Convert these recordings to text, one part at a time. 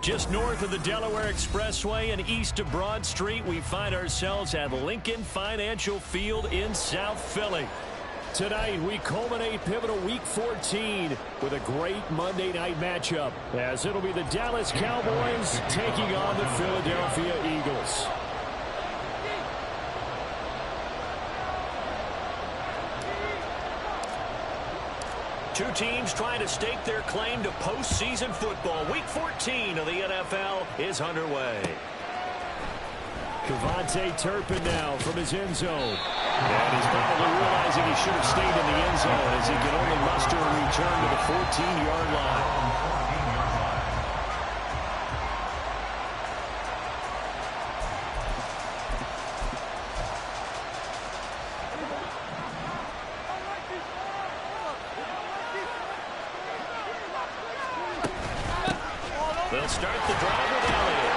Just north of the Delaware Expressway and east of Broad Street, we find ourselves at Lincoln Financial Field in South Philly. Tonight, we culminate pivotal Week 14 with a great Monday night matchup, as it'll be the Dallas Cowboys taking on the Philadelphia Eagles. Two teams trying to stake their claim to postseason football. Week 14 of the NFL is underway. Devontae Turpin now from his end zone. And he's probably realizing he should have stayed in the end zone as he can only muster a return to the 14-yard line. They'll start the drive with Elliott.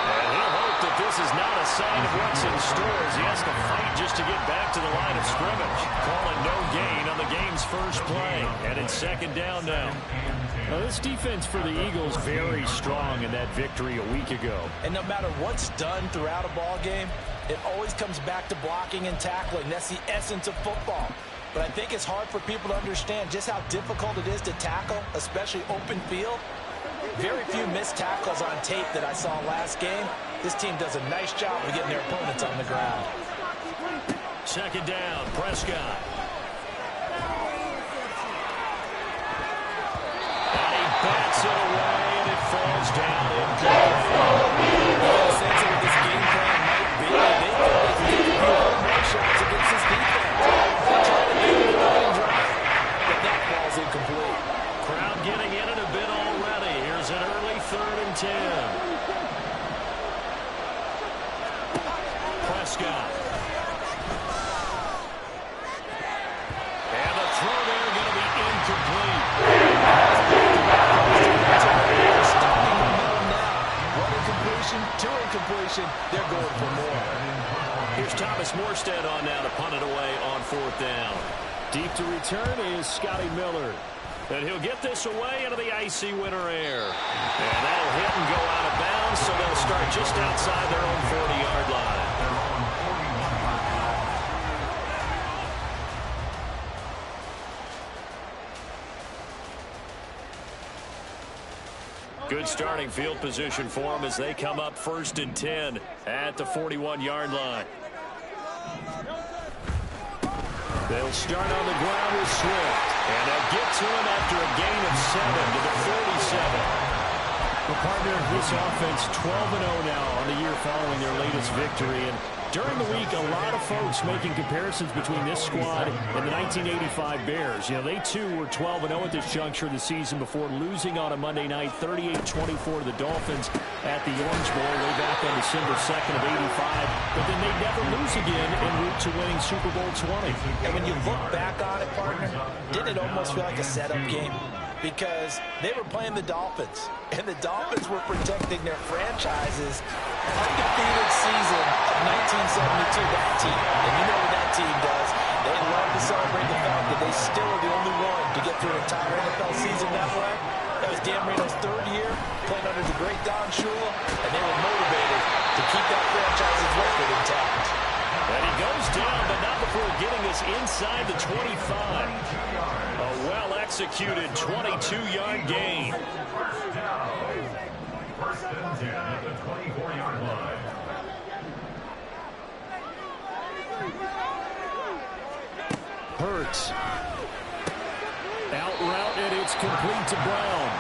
And he'll hope that this is not a sign of what's in store as he has to fight just to get back to the line of scrimmage. Calling no gain on the game's first play. And it's second down now. Now this defense for the Eagles very strong in that victory a week ago. And no matter what's done throughout a ball game, it always comes back to blocking and tackling. That's the essence of football. But I think it's hard for people to understand just how difficult it is to tackle, especially open field. Very few missed tackles on tape that I saw last game. This team does a nice job of getting their opponents on the ground. Second down, Prescott. And he bats it away, and it falls down The sense of what this game plan might be. They think they can get a few more shots against this defense. They're trying to make it a running drive, but that falls incomplete. Crowd getting in it a bit already. Here's an early 3rd and 10. Prescott. And the throw there going to be incomplete. Stopping momentum now. One incompletion, two incompletion. They're going for more. Here's Thomas Morstead on now to punt it away on 4th down. Deep to return is Scotty Miller. And he'll get this away into the icy winter air. And that'll hit and go out of bounds, so they'll start just outside their own 40-yard line. Good starting field position for them as they come up 1st and 10 at the 41-yard line. They'll start on the ground with Swift. And they'll get to him after a gain of 7 to the 47. The partner of this offense 12-0 now on the year following their latest victory. And during the week, a lot of folks making comparisons between this squad and the 1985 Bears. You know, they too were 12-0 at this juncture of the season before losing on a Monday night 38-24 to the Dolphins at the Orange Bowl way back on December 2nd of 85. But then they never lose again en route to winning Super Bowl 20. And when you look back on it, partner, didn't it almost feel like a setup game? Because they were playing the Dolphins, and the Dolphins were protecting their franchise's undefeated season of 1972, that team. And you know what that team does. They love to celebrate the fact that they still are the only one to get through an entire NFL season that way. That was Dan Marino's 3rd year, playing under the great Don Shula, and they were motivated to keep that franchise's record intact. And he goes down, but not before getting us inside the 25. A well-executed 22-yard gain. First and 10 at the 24-yard line. Hurts. Out route, and it's complete to Brown.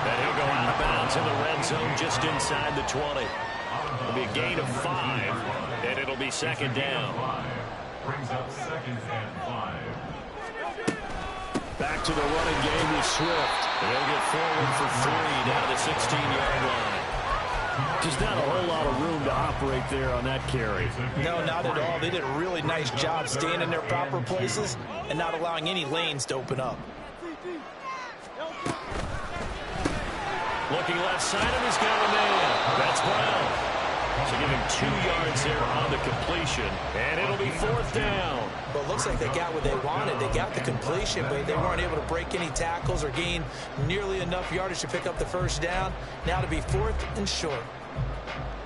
And he'll go out of bounds in the red zone just inside the 20. It'll be a gain of 5, and it'll be second down. Brings up 2nd and 5. Back to the running game with Swift. And he'll get forward for 3 down to the 16-yard line. Just not a whole lot of room to operate there on that carry. No, not at all. They did a really nice job staying in their proper places and not allowing any lanes to open up. Looking left side, and he's got a man. That's Brown. So give him 2 yards there on the completion, and it'll be 4th down. Well, it looks like they got what they wanted. They got the completion, but they weren't able to break any tackles or gain nearly enough yardage to pick up the first down. Now to be 4th and short.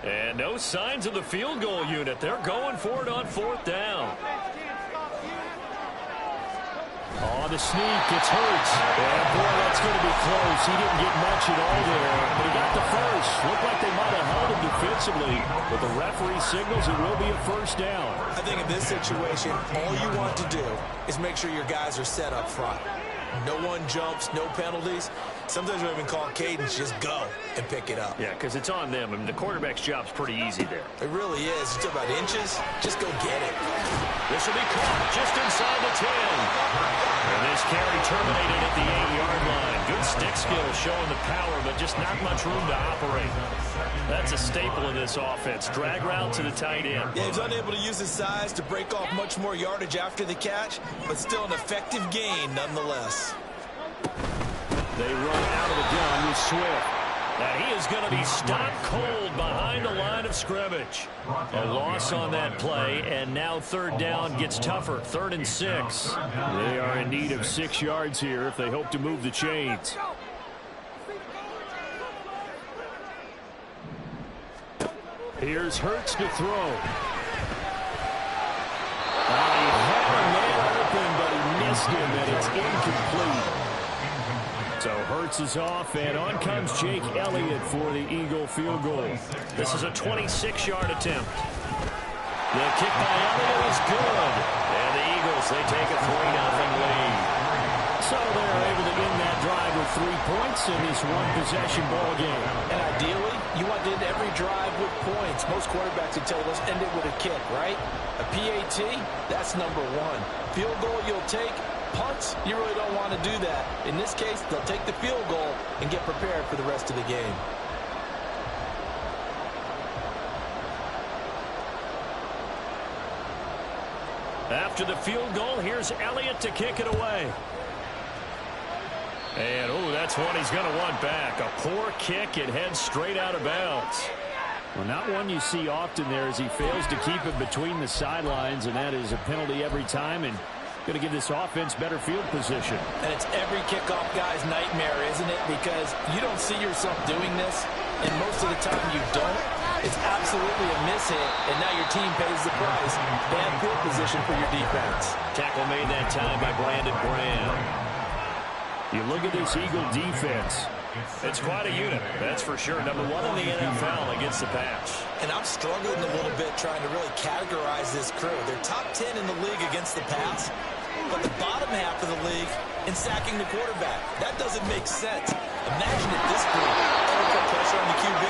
And no signs of the field goal unit. They're going for it on 4th down. On the sneak, it's Hurts. And boy, that's going to be close. He didn't get much at all there, but he got the first. Looked like they might have held him defensively, but the referee signals it will be a 1st down. I think in this situation, all you want to do is make sure your guys are set up front. No one jumps, no penalties. Sometimes we even call cadence, just go and pick it up. Yeah, because it's on them. I mean, the quarterback's job's pretty easy there. It really is. It's about inches. Just go get it. This will be caught just inside the 10. And this carry terminated at the 8-yard line. Good stick skill showing the power, but just not much room to operate. That's a staple of this offense. Drag route to the tight end. Yeah, he's unable to use his size to break off much more yardage after the catch, but still an effective gain nonetheless. They run out of the gun with Swift. And he is going to be stopped cold behind the line of scrimmage. A loss on that play, and now 3rd down gets tougher. 3rd and 6. They are in need of 6 yards here if they hope to move the chains. Here's Hurts to throw. He had a man open, but he missed him, and it's incomplete. So Hurts is off, and on comes Jake Elliott for the Eagle field goal. This is a 26-yard attempt. The kick by Elliott is good. And the Eagles, they take a 3-0 lead. So they're able to end that drive with 3 points in this one-possession ball game. And ideally, you want to end every drive with points. Most quarterbacks would tell us end it with a kick, right? A PAT, that's number 1. Field goal you'll take. Punts, you really don't want to do that. In this case, they'll take the field goal and get prepared for the rest of the game. After the field goal, here's Elliott to kick it away. And, oh, that's one he's going to want back. A poor kick. It heads straight out of bounds. Well, not one you see often there as he fails to keep it between the sidelines, and that is a penalty every time, and going to give this offense better field position. And it's every kickoff guy's nightmare, isn't it? Because you don't see yourself doing this, and most of the time you don't. It's absolutely a miss-hit, and now your team pays the price. Bad field position for your defense. Tackle made that time by Brandon Graham. You look at this Eagle defense. It's quite a unit, that's for sure. Number 1 in the NFL against the pass. And I'm struggling a little bit trying to really categorize this crew. They're top 10 in the league against the pass, but the bottom half of the league in sacking the quarterback. That doesn't make sense. Imagine if this group ever put pressure on the QB,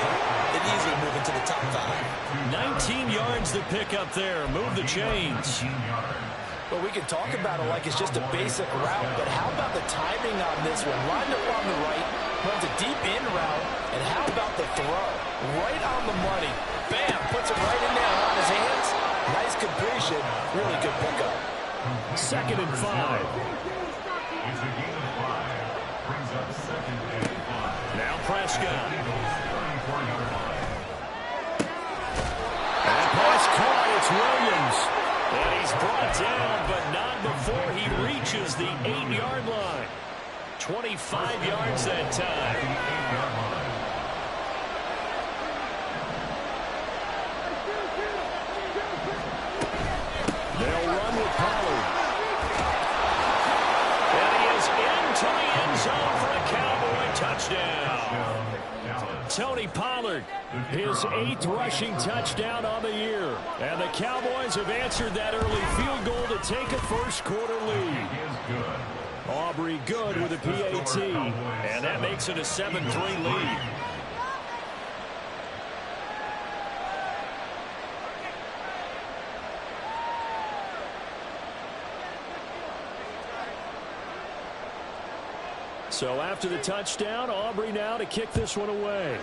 they'd easily move into the top 5. 19 yards to pick up there. Move the chains. Well, we can talk about it like it's just a basic route, but how about the timing on this one? Lined up on the right, runs a deep in route, and how about the throw? Right on the money. Bam, puts it right in there on his hands. Nice completion, really good pickup. 2nd and 5. It's a gain of 5. Brings up 2nd and 5. Now Prescott. 34-yard line. And pass caught, it's Williams. And he's brought down, but not before he reaches the 8-yard line. 25 yards that time. They'll run with Pollard. And he is into the end zone for a Cowboy touchdown. Tony Pollard, his 8th rushing touchdown on the year. And the Cowboys have answered that early field goal to take a first-quarter lead. Aubrey good with a PAT. And that makes it a 7-3 lead. So after the touchdown, Aubrey now to kick this one away.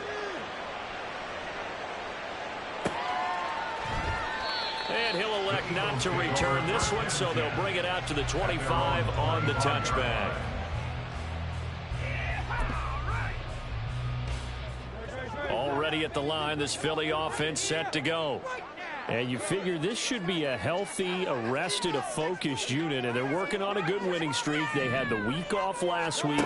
And he'll elect not to return this one, so they'll bring it out to the 25 on the touchback. Already ready at the line. This Philly offense set to go. And you figure this should be a healthy, arrested, a focused unit, and they're working on a good winning streak. They had the week off last week.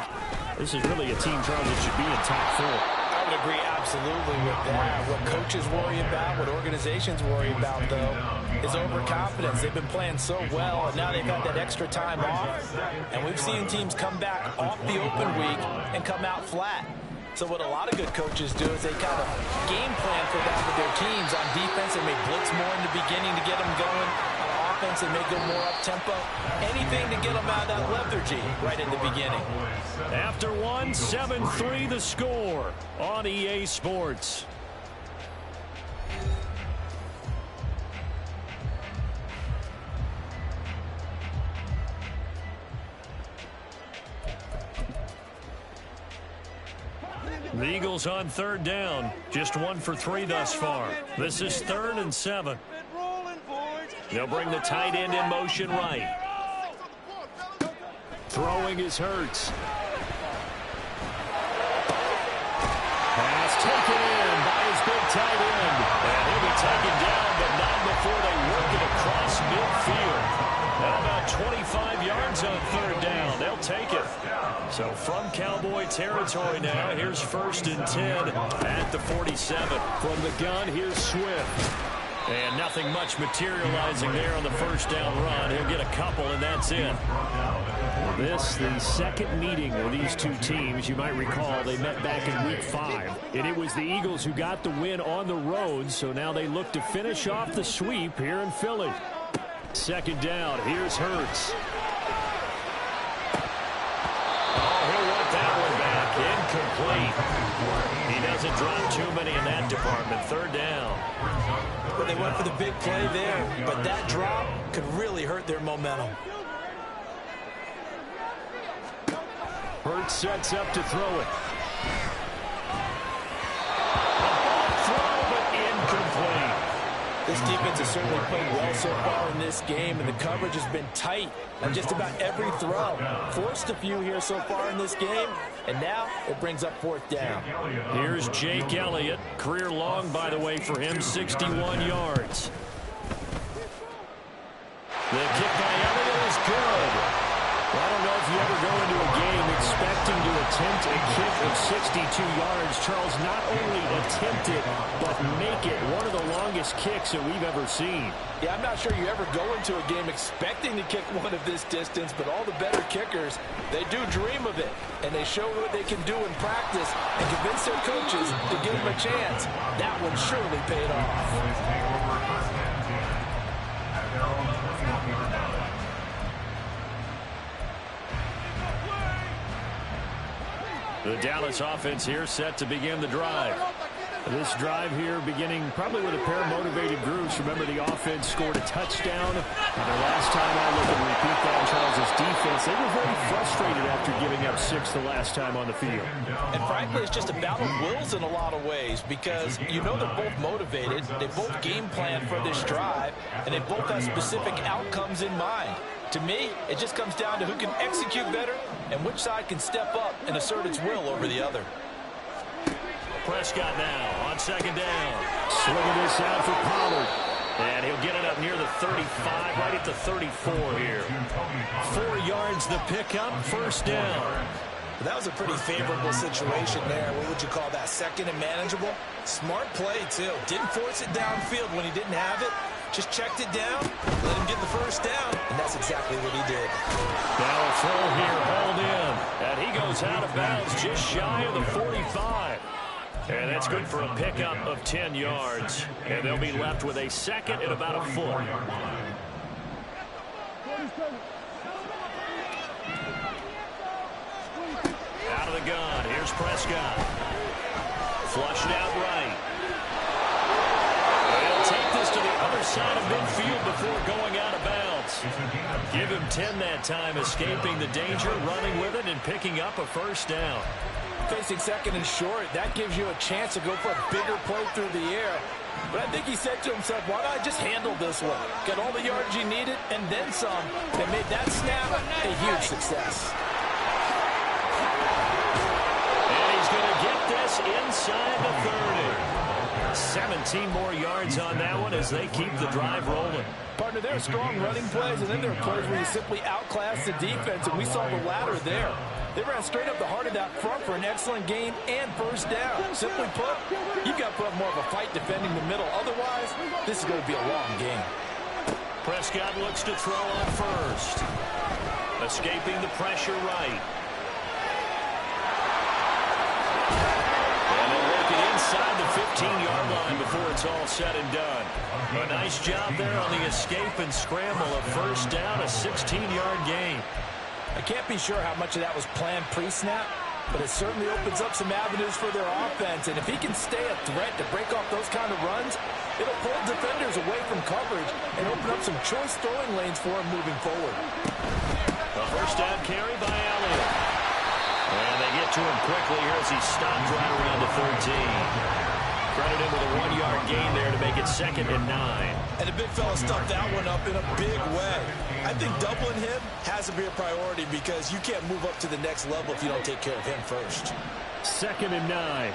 This is really a team, Charles, that should be in top 4. I would agree absolutely with that. What coaches worry about, what organizations worry about, though, is overconfidence. They've been playing so well, and now they've had that extra time off. And we've seen teams come back off the open week and come out flat. So what a lot of good coaches do is they kind of game plan for that with their teams. On defense, they may blitz more in the beginning to get them going. On offense, they may go more up-tempo. Anything to get them out of that lethargy right in the beginning. After one, 7-3 the score on EA Sports. The Eagles on 3rd down. Just 1 for 3 thus far. This is 3rd and 7. They'll bring the tight end in motion right. Throwing is Hurts. Pass taken in by his big tight end. And he'll be taken down, but not before they work it across midfield. Now about 25 yards on 3rd down. They'll take it. So from Cowboy territory now, here's 1st and 10 at the 47. From the gun, here's Swift. And nothing much materializing there on the 1st down run. He'll get a couple, and that's it. This, the second meeting of these two teams. You might recall they met back in Week 5. And it was the Eagles who got the win on the road, so now they look to finish off the sweep here in Philly. 2nd down, here's Hurts. He'll want that one back. Incomplete. He doesn't drop too many in that department. 3rd down. But they went for the big play there, but that drop could really hurt their momentum. Hurts sets up to throw it. Throw, but incomplete. This defense has certainly played well so far in this game, and the coverage has been tight on just about every throw. Forced a few here so far in this game, and now it brings up 4th down. Here's Jake Elliott. Career long, by the way, for him, 61 yards. The kick by Elliott is good. Well, I don't know if you ever go into a game expecting to attempt a kick of 62 yards. Charles, not only attempt it, but make it one of the longest kicks that we've ever seen. Yeah, I'm not sure you ever go into a game expecting to kick one of this distance, but all the better kickers, they do dream of it, and they show what they can do in practice and convince their coaches to give them a chance. That one surely paid off. The Dallas offense here set to begin the drive. This drive here beginning probably with a pair of motivated groups. Remember, the offense scored a touchdown. And the last time I look and repeat that, Charles' defense, they were very frustrated after giving up 6 the last time on the field. And frankly, it's just a battle of wills in a lot of ways, because you know they're both motivated. They both game plan for this drive, and they both have specific outcomes in mind. To me, it just comes down to who can execute better and which side can step up and assert its will over the other. Prescott now on 2nd down. Swinging this out for Pollard. And he'll get it up near the 35, right at the 34 here. 4 yards the pickup, 1st down. That was a pretty favorable situation there. What would you call that? 2nd and manageable? Smart play, too. Didn't force it downfield when he didn't have it. Just checked it down, let him get the 1st down, and that's exactly what he did. Now a throw here, hauled in. And he goes out of bounds just shy of the 45. And that's good for a pickup of 10 yards. And they'll be left with a 2nd and about a foot. Out of the gun, here's Prescott. Flushed out right. They'll take this to the other side of midfield before going out of bounds. Give him 10 that time, escaping the danger, running with it, and picking up a 1st down. Facing 2nd and short, that gives you a chance to go for a bigger play through the air. But I think he said to himself, why not just handle this one? Got all the yards you needed, and then some. That made that snap a huge success. And he's going to get this inside the 30. 17 more yards on that one as they keep the drive rolling. Partner, there are strong running plays, and then there are plays where you simply outclass the defense, and we saw the latter there. They ran straight up the heart of that front for an excellent gain and first down. Simply put, you've got to put up more of a fight defending the middle. Otherwise, this is going to be a long game. Prescott looks to throw on first. Escaping the pressure right. And they'll work it inside the 15-yard line before it's all said and done. A nice job there on the escape and scramble. A first down, a 16-yard gain. I can't be sure how much of that was planned pre-snap, but it certainly opens up some avenues for their offense. And if he can stay a threat to break off those kind of runs, it'll pull defenders away from coverage and open up some choice throwing lanes for him moving forward. A first down carry by Elliott. And they get to him quickly here as he stops right around the 13. Credit him with a 1-yard gain there to make it 2nd and 9. And the big fella stuffed that one up in a big way. I think doubling him has to be a priority because you can't move up to the next level if you don't take care of him first. 2nd and 9.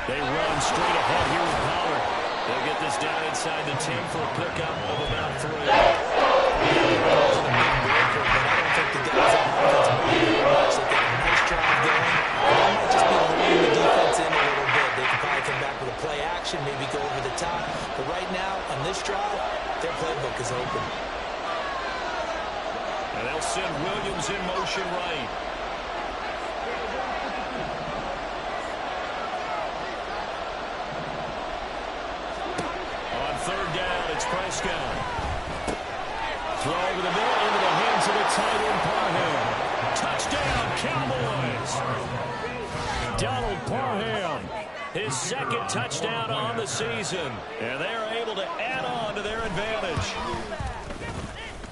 They run straight ahead here with Pollard. They'll get this down inside the 10 for a pickup of about 3. But I don't think the guys on offense are moving much. They've got a nice drive going. They might just be holding the defense in a little bit. They can probably come back with a play action, maybe go over the top. But right now, on this drive, their playbook is open. And they'll send Williams in motion right. On 3rd down, it's Prescott. Throw over the middle into the hands of the tight end, Parham. Touchdown, Cowboys! Donald Parham, his 2nd touchdown on the season. And they're able to add on to their advantage.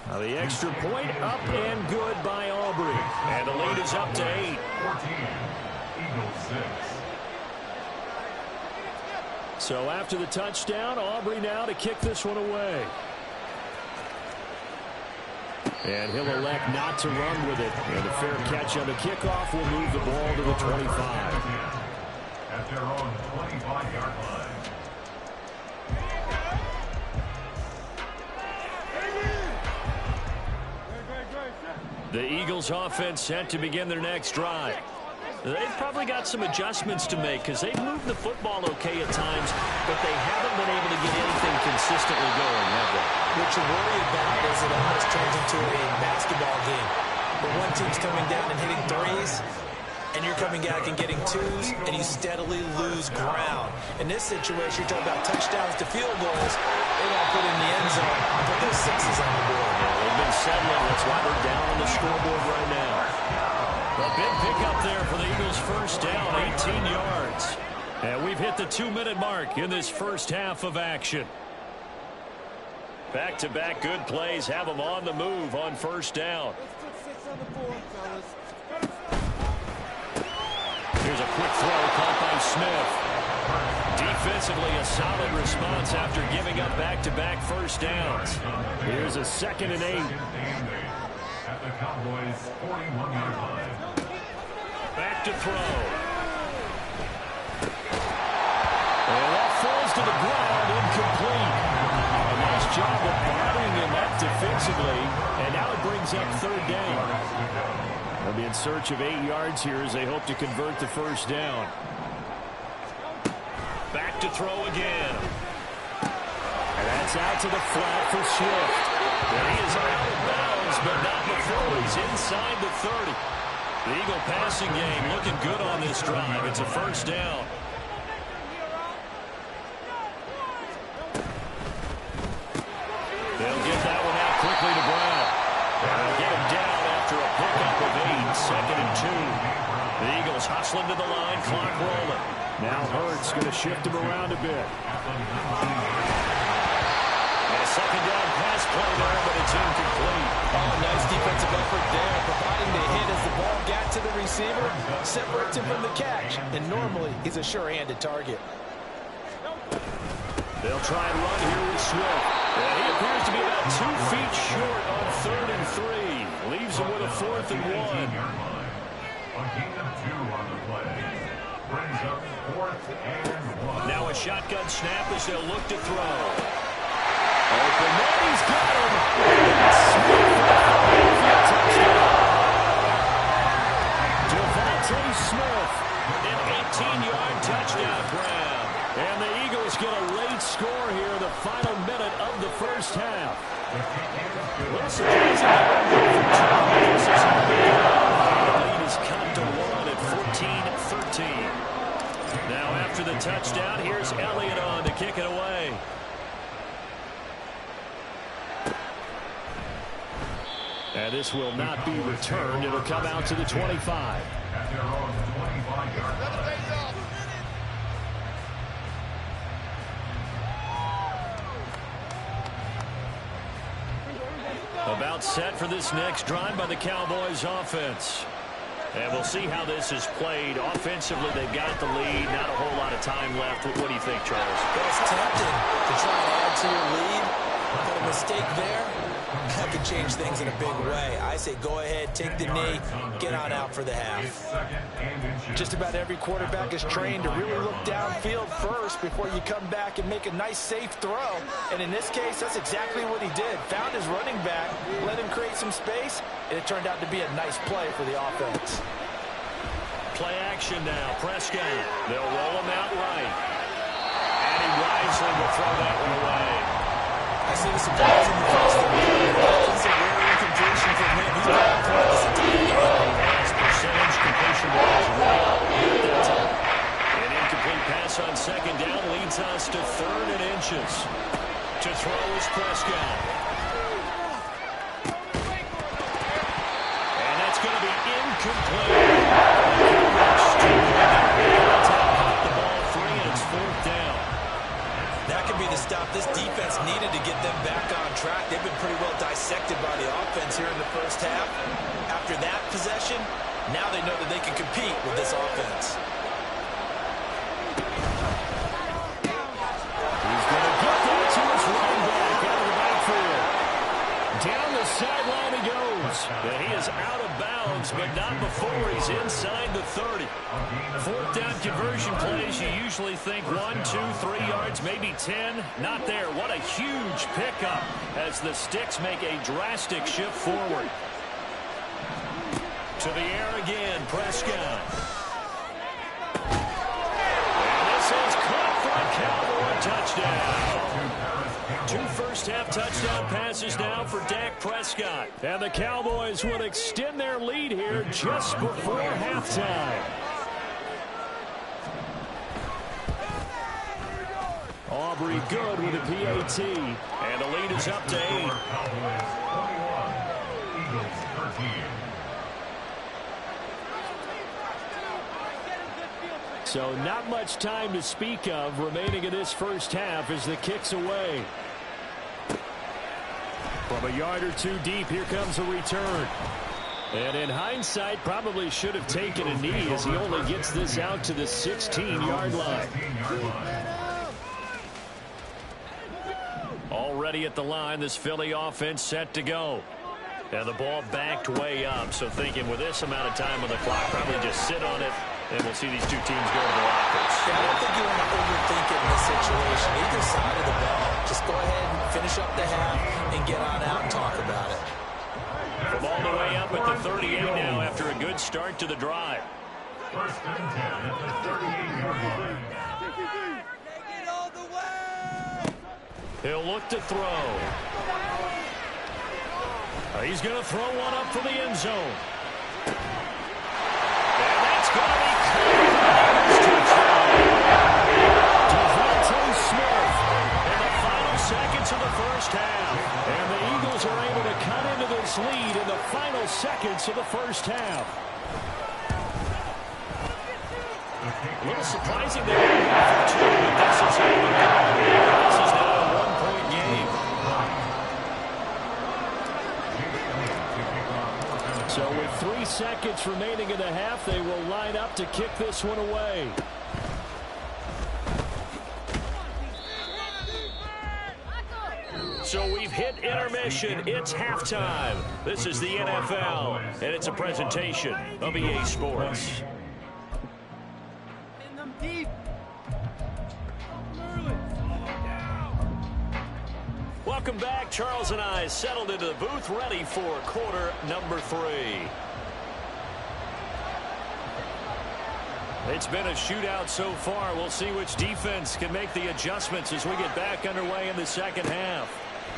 Now the extra point up and good by Aubrey. And the lead is up to 8. 14, Eagles 6. So after the touchdown, Aubrey now to kick this one away. And he'll elect not to run with it. And a fair catch on the kickoff will move the ball to the 25. At their own 25-yard line. The Eagles offense set to begin their next drive. They've probably got some adjustments to make because they've moved the football okay at times, but they haven't been able to get anything consistently going, have they? What you worry about is it almost turns into a basketball game where one team's coming down and hitting threes, and you're coming back and getting twos, and you steadily lose ground. In this situation, you're talking about touchdowns to field goals. They don't put in the end zone and put those sixes on the board. Yeah, they've been settling. That's why they're down on the scoreboard right now. A big pickup there for the Eagles' first down, 18 yards. And we've hit the 2-minute mark in this first half of action. Back-to-back good plays have them on the move on first down. Here's a quick throw caught by Smith. Defensively, a solid response after giving up back-to-back first downs. Here's a 2nd and 8. At the Cowboys' 41-yard line. Back to throw. And that falls to the ground, incomplete. A nice job of bothering him up defensively, and now it brings up 3rd down. They'll be in search of 8 yards here as they hope to convert the first down. Back to throw again. And that's out to the flat for Swift. And he is out of bounds, but not before he's inside the 30. The Eagle passing game looking good on this drive. It's a first down. They'll get that one out quickly to Brown. And they'll get him down after a pickup of 8, 2nd and 2. The Eagles hustling to the line, clock rolling. Now Hurts going to shift him around a bit. And a 2nd down pass play there, but it's incomplete. Oh, nice defensive effort there, providing the hit as the ball got to the receiver, separates him from the catch, and normally he's a sure-handed target. They'll try and run here with Swift. And he appears to be about 2 feet short on 3rd and 3. Leaves him with a 4th and 1. A gain of 2 on the play. Brings up 4th and 1. Now a shotgun snap as they'll look to throw. Open man, he's got him. That's Smith for the Philadelphia touchdown. Devontae Smith, an 18-yard touchdown grab. And the Eagles get a late score here in the final minute of the first half. A little surprising that this is how the lead is cut to 1 at 14-13. Now after the touchdown, here's Elliott on to kick it away. And this will not be returned. It'll come out to the 25. At their own 25-yard line. About set for this next drive by the Cowboys offense. And we'll see how this is played. Offensively, they've got the lead. Not a whole lot of time left. What do you think, Charles? Well, it's tempting to try and add to your lead. But a mistake there, that could change things in a big way. I say go ahead, take the knee, get on out for the half. Just about every quarterback is trained to really look downfield first before you come back and make a nice, safe throw. And in this case, that's exactly what he did. Found his running back, let him create some space, and it turned out to be a nice play for the offense. Play action now. Prescott. They'll roll him out right. And he wisely will throw that one away. I see the surprise in the first one. That's a rare incompletion from him. He's got a point this entire game. His percentage completion was right at that time. An incomplete pass on second down leads us to 3rd and inches. To throw is Prescott. And that's going to be incomplete. The ball free and it's 4th down. That could be the stop this defense needed to get them back on track. They've been pretty well dissected by the offense here in the first half. After that possession, now they know that they can compete with this offense. He's going to get that to his running back out of the backfield. Down the sideline he goes. But he is out of bounds, but not before he's inside the 30. 4th down conversion plays, you usually think 1, 2, 3 yards, maybe 10. Not there. What a huge pickup as the Sticks make a drastic shift forward. To the air again, Prescott. And this is caught for a Cowboy touchdown. 2 first-half touchdown passes now for Dak Prescott. And the Cowboys will extend their lead here just before halftime. Aubrey good with a PAT. And the lead is up to 8. Cowboys 21, Eagles 13. So not much time to speak of remaining in this first half as the kick's away. From a yard or 2 deep, here comes a return. And in hindsight, probably should have taken a knee as he only gets this out to the 16-yard line. Already at the line, this Philly offense set to go. And the ball backed way up, so thinking with this amount of time on the clock, probably just sit on it, and we'll see these 2 teams go to the lockers. Yeah, I don't think you want to overthink it in this situation. Either side of the ball. Just go ahead and finish up the half and get on out and talk about it. From all the way up at the 38 now after a good start to the drive. 1st and 10 at the 38-yard line. He'll look to throw. He's going to throw one up for the end zone. And that's going to be Devontae Smith in the final seconds of the first half. And the Eagles are able to cut into this lead in the final seconds of the first half. A little surprising they didn't go for 2, but this is how we go. This is now a 1-point game. So with 3 seconds remaining in the half, they will line up to kick this one away. So we've hit intermission. It's halftime. This is the NFL, and it's a presentation of EA Sports. Welcome back. Charles and I settled into the booth, ready for quarter number 3. It's been a shootout so far. We'll see which defense can make the adjustments as we get back underway in the second half.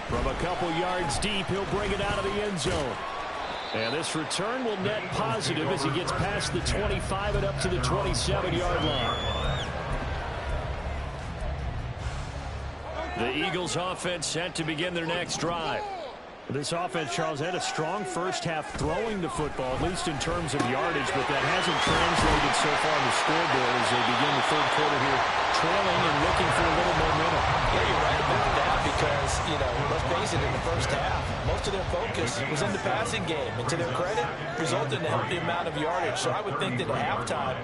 From a couple yards deep, he'll bring it out of the end zone. And this return will net positive as he gets past the 25 and up to the 27-yard line. The Eagles offense set to begin their next drive. This offense, Charles, had a strong first half throwing the football, at least in terms of yardage, but that hasn't translated so far on the scoreboard as they begin the third quarter here, trailing and looking for a little momentum. Yeah, you're right about that because, let's face it, in the first half, most of their focus was in the passing game. And to their credit, resulted in a healthy amount of yardage. So I would think that at halftime,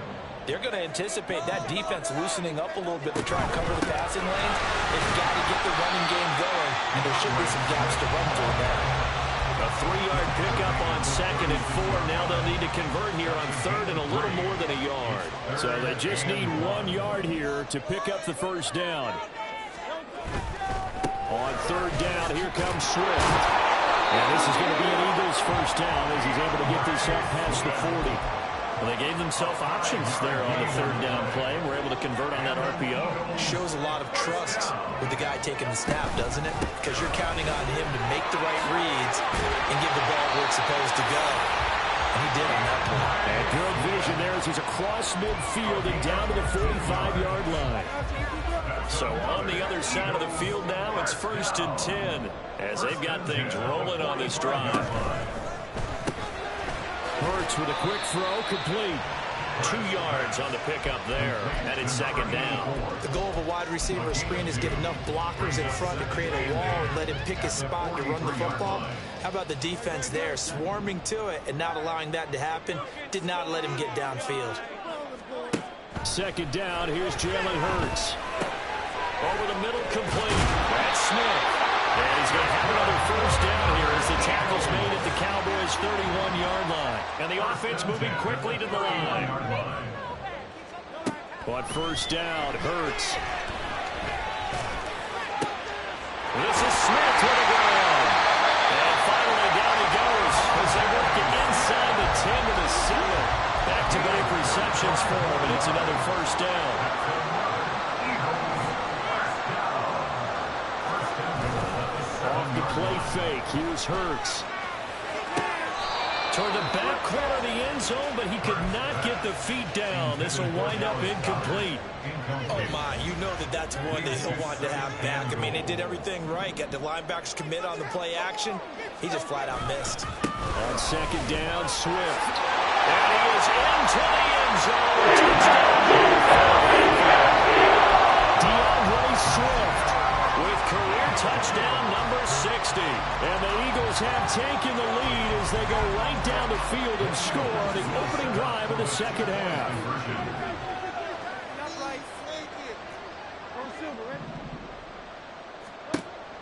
they're going to anticipate that defense loosening up a little bit to try and cover the passing lanes. They've got to get the running game going, and there should be some gaps to run through there. A 3-yard pickup on 2nd and 4. Now they'll need to convert here on 3rd and a little more than a yard. So they just need 1 yard here to pick up the first down. On 3rd down, here comes Swift. And this is going to be an Eagles first down as he's able to get this up past the 40. Well, they gave themselves options there on the 3rd down play. We're able to convert on that RPO. Shows a lot of trust with the guy taking the snap, doesn't it? Because you're counting on him to make the right reads and give the ball where it's supposed to go. And he did on that play. And good vision there as he's across midfield and down to the 45-yard line. So on the other side of the field now, it's 1st and 10 as they've got things rolling on this drive. Hurts with a quick throw, complete. 2 yards on the pickup there, and it's 2nd down. The goal of a wide receiver screen is get enough blockers in front to create a wall and let him pick his spot to run the football. How about the defense there, swarming to it and not allowing that to happen? Did not let him get downfield. 2nd down, here's Jalen Hurts. Over the middle, complete. That's Smith. And he's going to have another first down here as the tackle's made at the Cowboys' 31-yard line. And the offense moving quickly to the line. But first down, Hurts. This is Smith with a grab. And finally down he goes as they work it inside the 10 to the 7. Back-to-back receptions for him, and it's another first down. The play fake. Here's Hurts. Toward the back corner of the end zone, but he could not get the feet down. This will wind up incomplete. Oh, my. You know that's one that he'll want to have back. I mean, they did everything right. Got the linebackers commit on the play action. He just flat-out missed. On 2nd down, Swift. And he is into the end zone. Touchdown. DeAndre Swift with career touchdown number 60. And the Eagles have taken the lead as they go right down the field and score on the opening drive of the second half.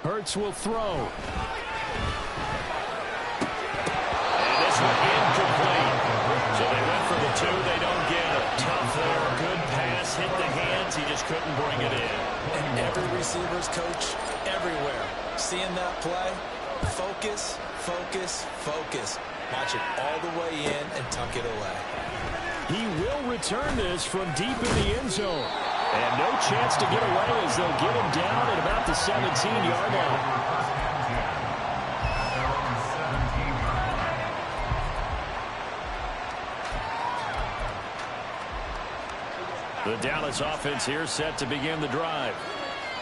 Hurts will throw. And this one incomplete. So they went for the 2. They don't get it. Tough there. Good pass. Hit the hands. He just couldn't bring it in. And every receiver's coach everywhere. Seeing that play, focus, focus, focus. Watch it all the way in and tuck it away. He will return this from deep in the end zone. And no chance to get away as they'll get him down at about the 17-yard line. The Dallas offense here set to begin the drive.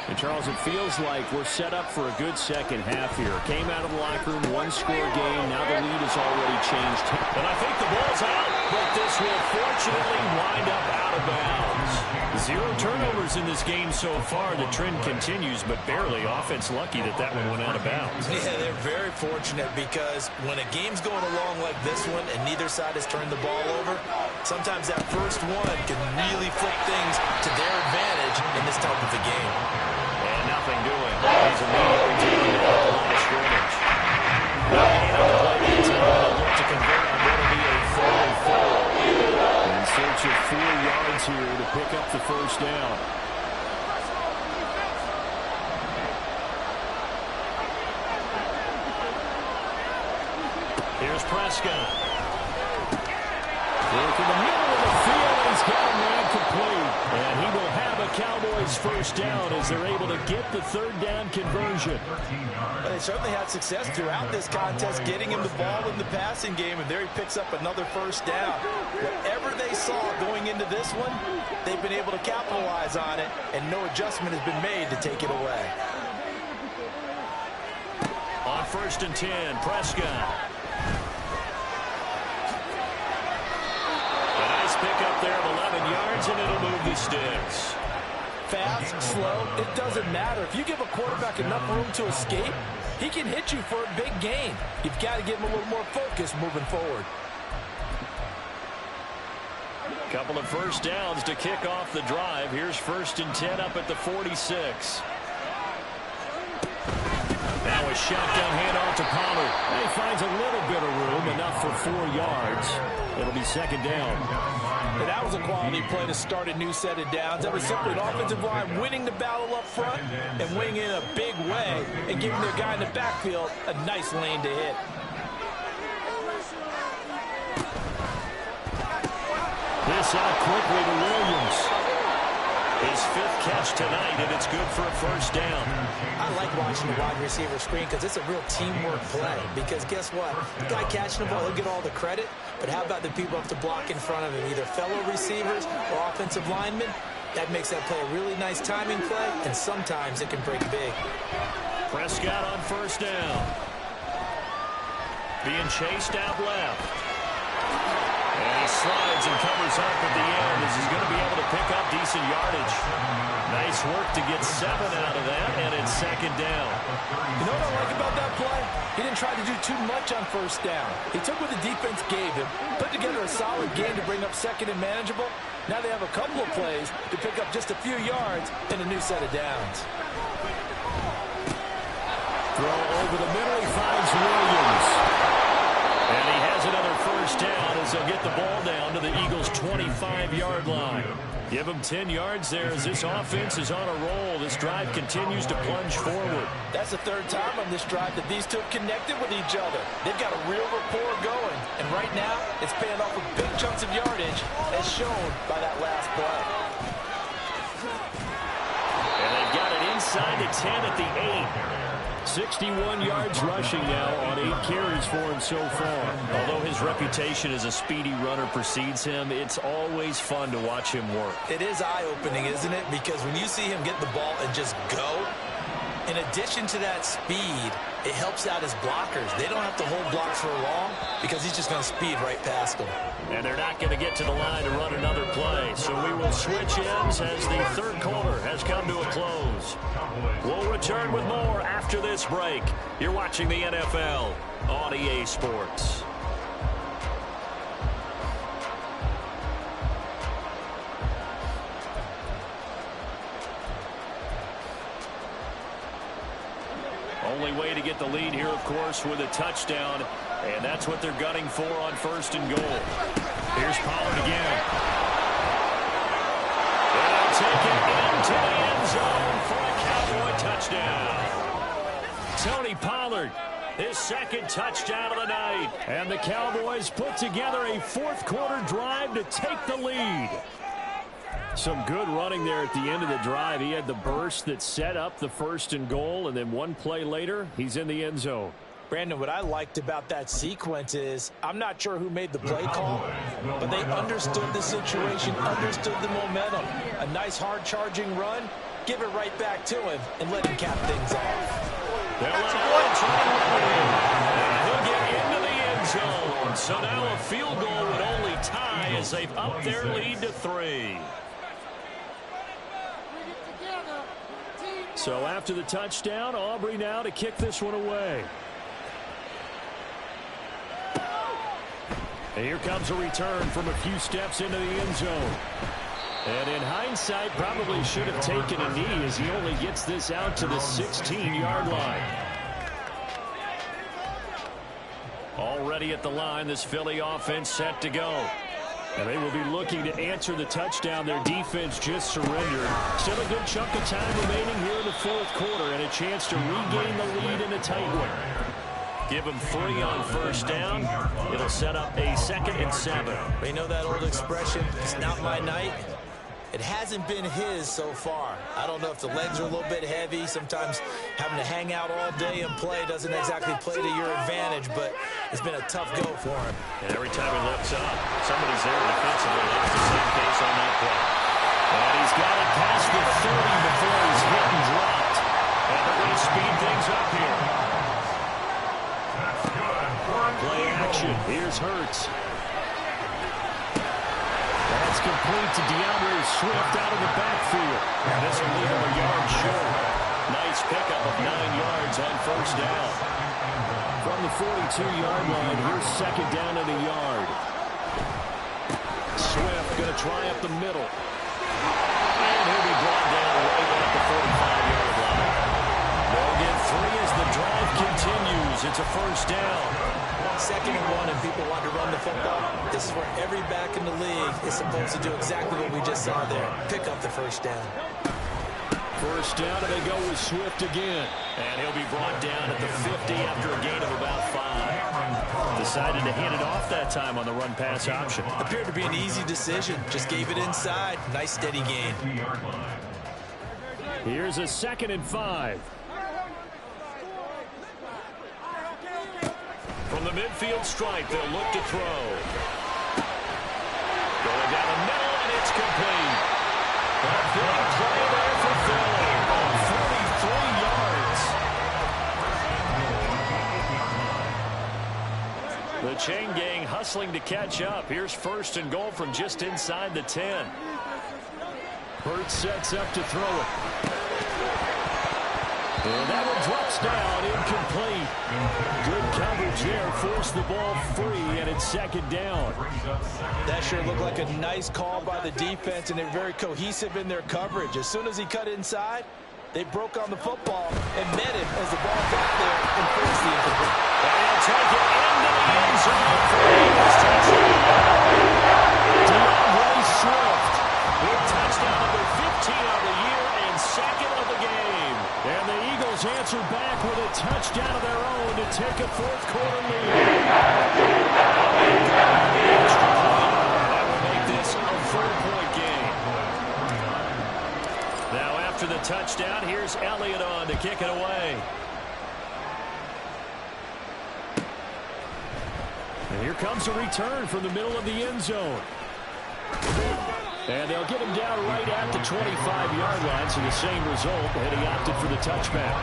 And, Charles, it feels like we're set up for a good second half here. Came out of the locker room, 1-score game. Now the lead has already changed. And I think the ball's out, but this will fortunately wind up out of bounds. 0 turnovers in this game so far. The trend continues, but barely. Offense lucky that that one went out of bounds. Yeah, they're very fortunate because when a game's going along like this one and neither side has turned the ball over, sometimes that first one can really flip things to their advantage in this type of a game. And nothing doing. He's immediately taking it out. Here's Prescott. Look in the middle of the field. He's got him ran complete. And he will have a Cowboys first down as they're able to get the third down conversion. Well, they certainly had success throughout this contest, getting him the ball in the passing game, and there he picks up another first down. Whatever they saw going into this one, they've been able to capitalize on it, and no adjustment has been made to take it away. On 1st and 10, Prescott. A nice pickup there of 11 yards, and it'll move the sticks. Fast, slow, it doesn't matter. If you give a quarterback enough room to escape, he can hit you for a big gain. You've got to give him a little more focus moving forward. Couple of first downs to kick off the drive. Here's 1st and 10 up at the 46. Now a shotgun handoff to Pollard. And he finds a little bit of room, enough for 4 yards. It'll be 2nd down. And that was a quality play to start a new set of downs. That was simply an offensive line winning the battle up front and winning in a big way and giving their guy in the backfield a nice lane to hit. This out quickly to Williams. His 5th catch tonight, and it's good for a first down. I like watching the wide receiver screen because it's a real teamwork play. Because guess what? The guy catching the ball, he'll get all the credit. But how about the people have to block in front of him, either fellow receivers or offensive linemen? That makes that play a really nice timing play, and sometimes it can break big. Prescott on 1st down. Being chased out left. And he slides and covers up at the end as he's going to be able to pick up decent yardage. Nice work to get 7 out of that, and it's 2nd down. You know what I like about that play? He didn't try to do too much on 1st down. He took what the defense gave him, put together a solid game to bring up 2nd and manageable. Now they have a couple of plays to pick up just a few yards and a new set of downs. Throw over the middle, he finds Williams. And he has another first down as they'll get the ball down to the Eagles' 25-yard line. Give them 10 yards there as this offense is on a roll. This drive continues to plunge forward. That's the 3rd time on this drive that these two have connected with each other. They've got a real rapport going. And right now, it's paying off with big chunks of yardage, as shown by that last play. And they've got it inside the 10 at the 8. 61 yards rushing now on 8 carries for him so far. Although his reputation as a speedy runner precedes him, it's always fun to watch him work. It is eye-opening, isn't it? Because when you see him get the ball and just go, in addition to that speed, it helps out his blockers. They don't have to hold blocks for long because he's just going to speed right past them. And they're not going to get to the line to run another play. So we will switch ends as the 3rd quarter has come to a close. We'll return with more after this break. You're watching the NFL on EA Sports. Only way to get the lead here, of course, with a touchdown, and that's what they're gunning for on 1st and goal. Here's Pollard again. And they'll take it into the end zone for a Cowboy touchdown. Tony Pollard, his 2nd touchdown of the night. And the Cowboys put together a 4th quarter drive to take the lead. Some good running there at the end of the drive. He had the burst that set up the 1st and goal, and then one play later, he's in the end zone. Brandon, what I liked about that sequence is I'm not sure who made the play call, but they understood the situation, understood the momentum. A nice hard-charging run, give it right back to him, and let him cap things off. And he'll get into the end zone. So now a field goal would only tie as they've upped their lead to 3. So after the touchdown, Aubrey now to kick this one away. And here comes a return from a few steps into the end zone. And in hindsight, probably should have taken a knee as he only gets this out to the 16-yard line. Already at the line, this Philly offense set to go. And they will be looking to answer the touchdown their defense just surrendered. Still a good chunk of time remaining here in the 4th quarter and a chance to regain the lead in a tight one. Give him 3 on first down. It'll set up a 2nd and 7. You know that old expression, it's not my night? It hasn't been his so far. I don't know if the legs are a little bit heavy. Sometimes having to hang out all day and play doesn't exactly play to your advantage, but it's been a tough go for him. And every time he lifts up, somebody's there defensively. That was the same case on that play. And he's got it past the 30 before he's hit and dropped. And they're going to speed things up here. Play action. Here's Hurts. That's complete to DeAndre Swift out of the backfield. And this will leave him a yard short. Nice pickup of 9 yards on first down. From the 42-yard line, here's 2nd down and a yard. Swift going to try up the middle. And he'll be brought down right at the 45-yard line. They'll get 3 as the drive continues. It's a first down. 2nd and 1, and people want to run the football. This is where every back in the league is supposed to do exactly what we just saw there. Pick up the first down. First down, and they go with Swift again. And he'll be brought down at the 50 after a gain of about 5. Decided to hand it off that time on the run-pass option. Appeared to be an easy decision. Just gave it inside. Nice steady gain. Here's a 2nd and 5. From the midfield stripe, they'll look to throw. Going down the middle, and it's complete. A big play there for Philly. 43 yards. The chain gang hustling to catch up. Here's 1st and goal from just inside the 10. Hurts sets up to throw it. And that one drops down, incomplete. Good coverage there, forced the ball free, and it's 2nd down. That sure looked like a nice call by the defense, and they're very cohesive in their coverage. As soon as he cut inside, they broke on the football and met him as the ball got there and forced the incomplete. And he'll take it into the end zone for Eagles touchdown. DeAndre Swift with touchdown number 15 of the year and 2nd of the game. And the Eagles answer back with a touchdown of their own to take a 4th quarter lead. That will make this a 4-point game. Now after the touchdown, here's Elliott on to kick it away. And here comes a return from the middle of the end zone. And they'll get him down right at the 25-yard line, so the same result, and he opted for the touchback.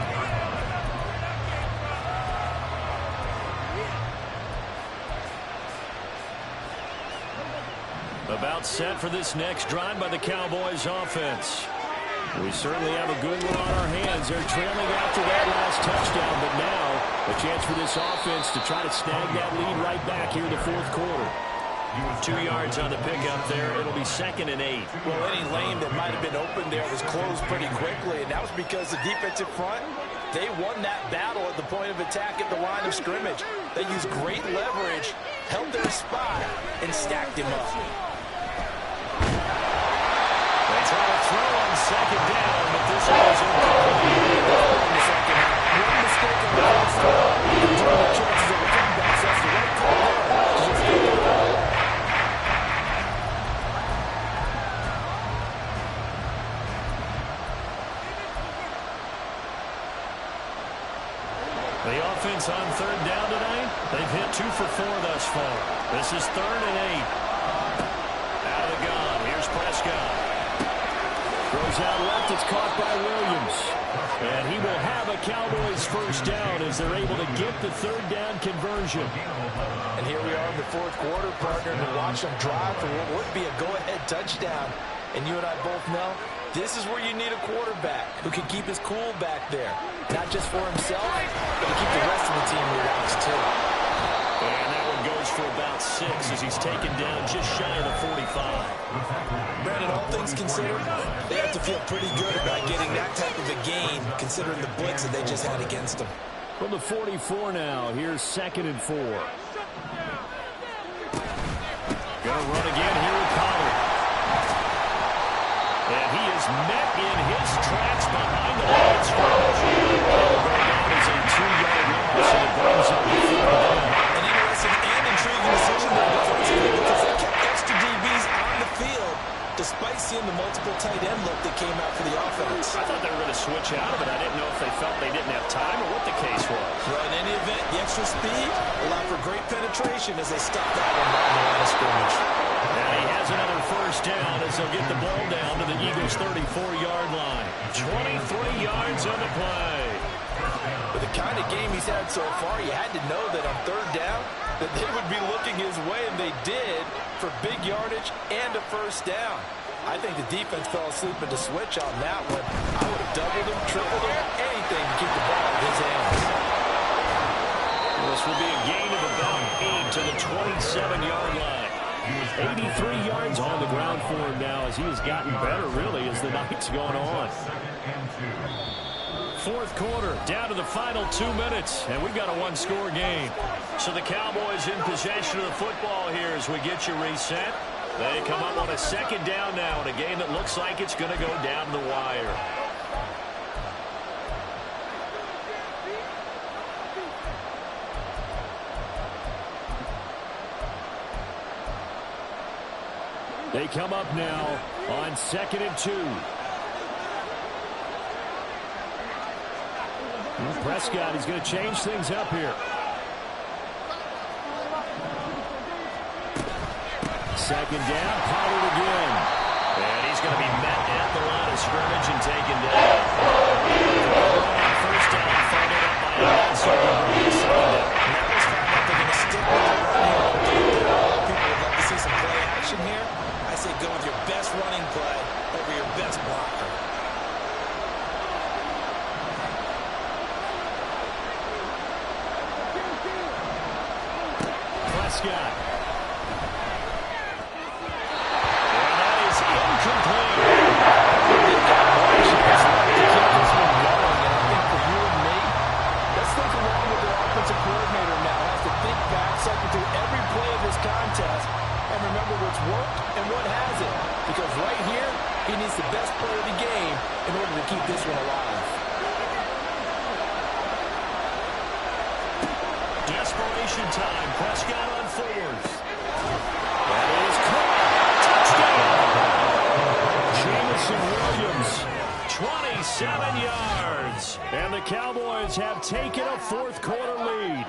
About set for this next drive by the Cowboys offense. We certainly have a good one on our hands. They're trailing after that last touchdown, but now a chance for this offense to try to snag that lead right back here in the 4th quarter. 2 yards on the pickup there. It'll be 2nd and 8. Well, any lane that might have been open there was closed pretty quickly, and that was because the defensive front, they won that battle at the point of attack at the line of scrimmage. They used great leverage, held their spot, and stacked him up. They try to throw on 2nd down, but this was incomplete. In the second half, one mistake on the first down, and turn the chances of a comeback. That's the right call there. The offense on 3rd down tonight, they've hit 2 for 4 thus far. This is 3rd and 8. Out of the gun, here's Prescott. Throws out left, it's caught by Williams. And he will have a Cowboys first down as they're able to get the 3rd down conversion. And here we are in the 4th quarter, partner, to watch them drive for what would be a go-ahead touchdown. And you and I both know this is where you need a quarterback who can keep his cool back there. Not just for himself, but to keep the rest of the team relaxed, too. And that one goes for about 6 as he's taken down just shy of the 45. Brandon, all things considered, they have to feel pretty good about getting that type of a gain, considering the blitz that they just had against them. From the 44 now, here's 2nd and 4. Gonna run again here with Pollard. And he is met in his tracks behind the line of scrimmage. And is a 2-yard loss, and it brings up extra speed, allow for great penetration as they stop that one down the line of scrimmage. And he has another first down as they'll get the ball down to the Eagles' 34-yard line. 23 yards on the play. With the kind of game he's had so far, you had to know that on third down that they would be looking his way, and they did, for big yardage and a first down. I think the defense fell asleep at the switch on that one. I would have doubled him, tripled him, anything to keep the ball in his hands. This will be a gain of about 8 to the 27-yard line. 83 yards on the ground for him now as he has gotten better, really, as the night's gone on. Fourth quarter, down to the final 2 minutes, and we've got a one-score game. So the Cowboys in possession of the football here as we get you reset. They come up on a second down now in a game that looks like it's going to go down the wire. They come up now on 2nd and 2. Prescott is going to change things up here. Second down, Pollard again. And he's going to be met at the line of scrimmage and taken down. First down, followed up by a second down. Now it's found out they're going to stick with the run here all game. A lot of people would love to see some play action here. I say go with your best running play over your best blocker. Prescott. And that is incomplete. They've got one chance left to keep this one going. And I think for you and me, let's think along with their offensive coordinator now. Has to think back, cycle through every play of this contest, and remember what's worked and what hasn't. Because right here, he needs the best player of the game in order to keep this one alive. Desperation time. Prescott on fours. That is caught. Touchdown. Jamison Williams, 27 yards. And the Cowboys have taken a fourth quarter lead.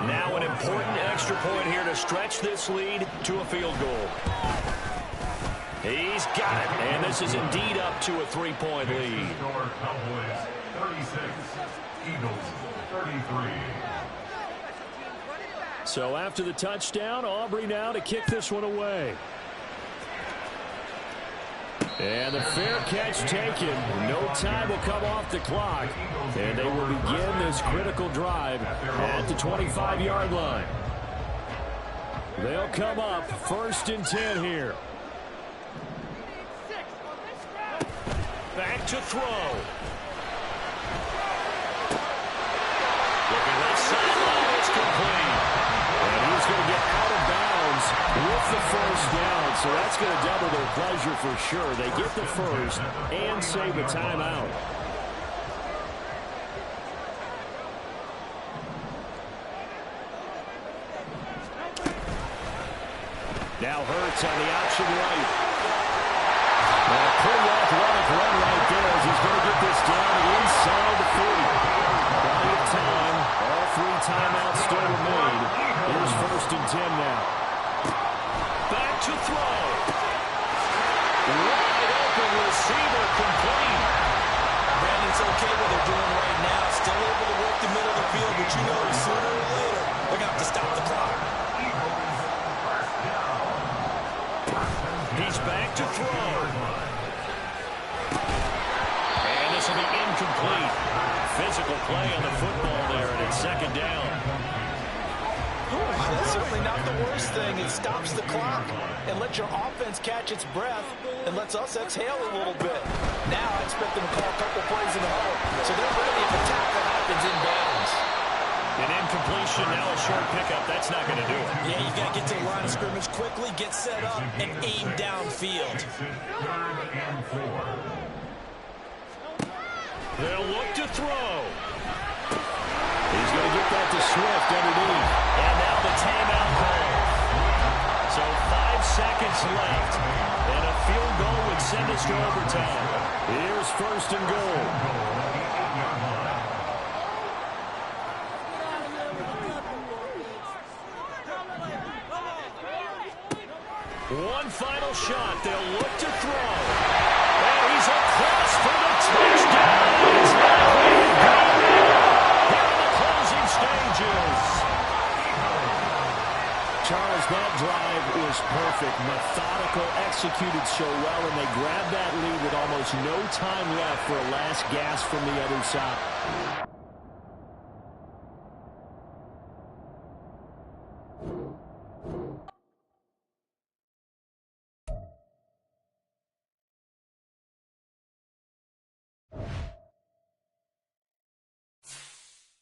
Now an important extra point here to stretch this lead to a field goal. He's got it. And this is indeed up to a 3-point lead. Cowboys 36, Eagles 33. So after the touchdown, Aubrey now to kick this one away. And the fair catch taken. No time will come off the clock. And they will begin this critical drive at the 25-yard line. They'll come up 1st and 10 here. Back to throw. Looking left sideline, it's complete. And he's going to get out of bounds with the first down. So that's going to double their pleasure for sure. They get the first and save a timeout. Now Hurts on the option right. And a pretty athletic run right there as he's going to get this down inside the 40. Plenty of time. All 3 timeouts still remain. Here's 1st and 10 now. Back to throw. Wide open receiver complete. Brandon, it's okay what they're doing right now. Still able to work the middle of the field, but you know sooner or later they're going to have to stop the clock. He's back to throw. And this will be incomplete. Physical play on the football there, and it's 2nd down. That's certainly not the worst thing. It stops the clock and lets your offense catch its breath and lets us exhale a little bit. Now I expect them to call a couple plays in the huddle, so they're ready if a tackle happens in bounds. An incompletion, now a short pickup. That's not going to do it. Yeah, you got to get to the line of scrimmage quickly, get set up, and aim downfield. 3rd and 4. They'll look to throw. He's going to get that to Swift underneath. And now the timeout call. So 5 seconds left. And a field goal would send us to overtime. Here's 1st and goal. One final shot. They'll look to throw. And he's across for the touchdown. It's likely to go here in the closing stages. Charles, that drive was perfect. Methodical, executed so well, and they grabbed that lead with almost no time left for a last gasp from the other side.